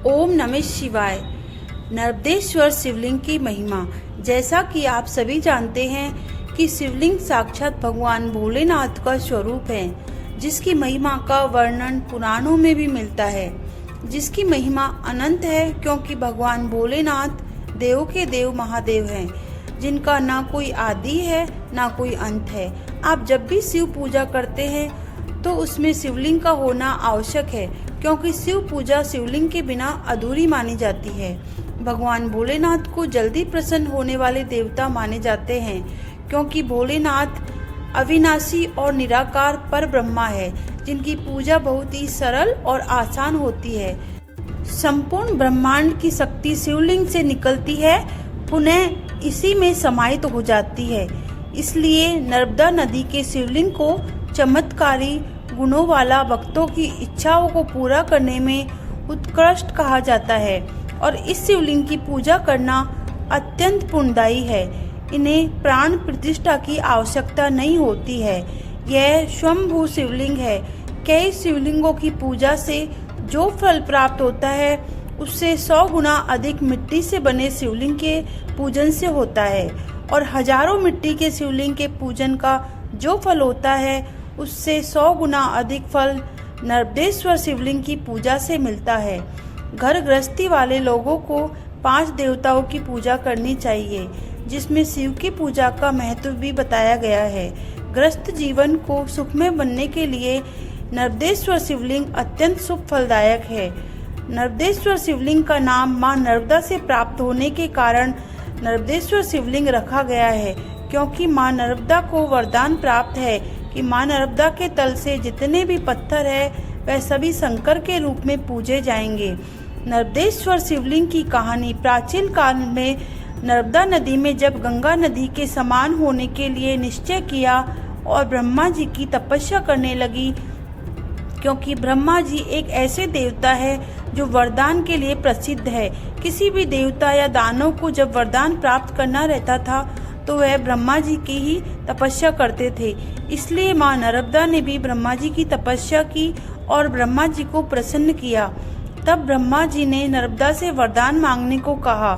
ओम नमः शिवाय। नर्मदेश्वर शिवलिंग की महिमा। जैसा कि आप सभी जानते हैं कि शिवलिंग साक्षात भगवान भोलेनाथ का स्वरूप है, जिसकी महिमा का वर्णन पुराणों में भी मिलता है, जिसकी महिमा अनंत है क्योंकि भगवान भोलेनाथ देव के देव महादेव हैं, जिनका ना कोई आदि है ना कोई अंत है। आप जब भी शिव पूजा करते हैं तो उसमें शिवलिंग का होना आवश्यक है, क्योंकि शिव पूजा शिवलिंग के बिना अधूरी मानी जाती है। भगवान भोलेनाथ को जल्दी प्रसन्न होने वाले देवता माने जाते हैं, क्योंकि भोलेनाथ अविनाशी और निराकार पर ब्रह्मा है, जिनकी पूजा बहुत ही सरल और आसान होती है। संपूर्ण ब्रह्मांड की शक्ति शिवलिंग से निकलती है, पुनः इसी में समाहित हो जाती है। इसलिए नर्मदा नदी के शिवलिंग को चमत्कारी गुणों वाला, भक्तों की इच्छाओं को पूरा करने में उत्कृष्ट कहा जाता है और इस शिवलिंग की पूजा करना अत्यंत पुण्यदायी है। इन्हें प्राण प्रतिष्ठा की आवश्यकता नहीं होती है। यह स्वयंभू शिवलिंग है। कई शिवलिंगों की पूजा से जो फल प्राप्त होता है उससे 100 गुना अधिक मिट्टी से बने शिवलिंग के पूजन से होता है, और हजारों मिट्टी के शिवलिंग के पूजन का जो फल होता है उससे 100 गुना अधिक फल नर्मदेश्वर शिवलिंग की पूजा से मिलता है। घर गृहस्थी वाले लोगों को 5 देवताओं की पूजा करनी चाहिए, जिसमें शिव की पूजा का महत्व भी बताया गया है। गृहस्थ जीवन को सुखमय बनने के लिए नर्मदेश्वर शिवलिंग अत्यंत शुभ फलदायक है। नर्मदेश्वर शिवलिंग का नाम मां नर्मदा से प्राप्त होने के कारण नर्मदेश्वर शिवलिंग रखा गया है, क्योंकि मां नर्मदा को वरदान प्राप्त है कि मां नर्मदा के तल से जितने भी पत्थर है वह सभी शंकर के रूप में पूजे जाएंगे। नर्मदेश्वर शिवलिंग की कहानी प्राचीन काल में नर्मदा नदी में जब गंगा नदी के समान होने के लिए निश्चय किया और ब्रह्मा जी की तपस्या करने लगी, क्योंकि ब्रह्मा जी एक ऐसे देवता है जो वरदान के लिए प्रसिद्ध है। किसी भी देवता या दानव को जब वरदान प्राप्त करना रहता था तो वह ब्रह्मा जी की ही तपस्या करते थे। इसलिए मां नर्मदा ने भी ब्रह्मा जी की तपस्या की और ब्रह्मा जी को प्रसन्न किया। तब ब्रह्मा जी ने नर्मदा से वरदान मांगने को कहा।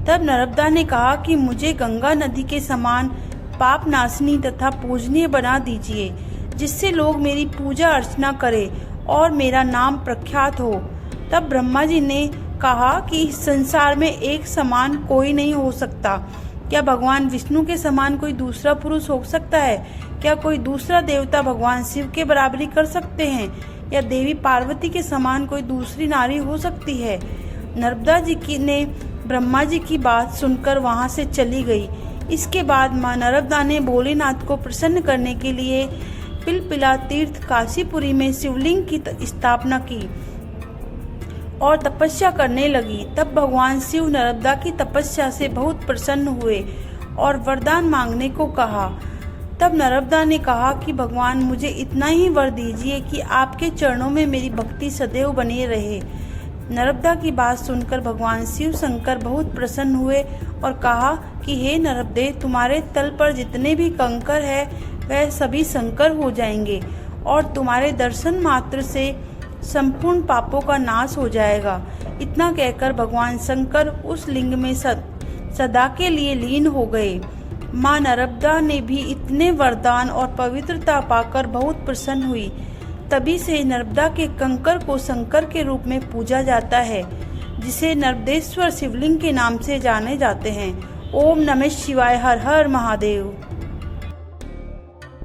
तब नर्मदा ने कहा कि मुझे गंगा नदी के समान पाप नाशनी तथा पूजनीय बना दीजिए, जिससे लोग मेरी पूजा अर्चना करें और मेरा नाम प्रख्यात हो। तब ब्रह्मा जी ने कहा कि इस संसार में एक समान कोई नहीं हो सकता। क्या भगवान विष्णु के समान कोई दूसरा पुरुष हो सकता है? क्या कोई दूसरा देवता भगवान शिव के बराबरी कर सकते हैं? या देवी पार्वती के समान कोई दूसरी नारी हो सकती है? नर्मदा जी ने ब्रह्मा जी की बात सुनकर वहां से चली गई। इसके बाद मां नर्मदा ने भोलेनाथ को प्रसन्न करने के लिए पिलपिला तीर्थ काशीपुरी में शिवलिंग की स्थापना की और तपस्या करने लगी। तब भगवान शिव नर्मदा की तपस्या से बहुत प्रसन्न हुए और वरदान मांगने को कहा। तब नर्मदा ने कहा कि भगवान मुझे इतना ही वर दीजिए कि आपके चरणों में मेरी भक्ति सदैव बनी रहे। नर्मदा की बात सुनकर भगवान शिव शंकर बहुत प्रसन्न हुए और कहा कि हे नर्मदे, तुम्हारे तल पर जितने भी कंकर है वह सभी शंकर हो जाएंगे और तुम्हारे दर्शन मात्र से संपूर्ण पापों का नाश हो जाएगा। इतना कहकर भगवान शंकर उस लिंग में सदा के लिए लीन हो गए। मां नर्मदा ने भी इतने वरदान और पवित्रता पाकर बहुत प्रसन्न हुई। तभी से नर्मदा के कंकर को शंकर के रूप में पूजा जाता है, जिसे नर्मदेश्वर शिवलिंग के नाम से जाने जाते हैं। ओम नमः शिवाय। हर हर महादेव।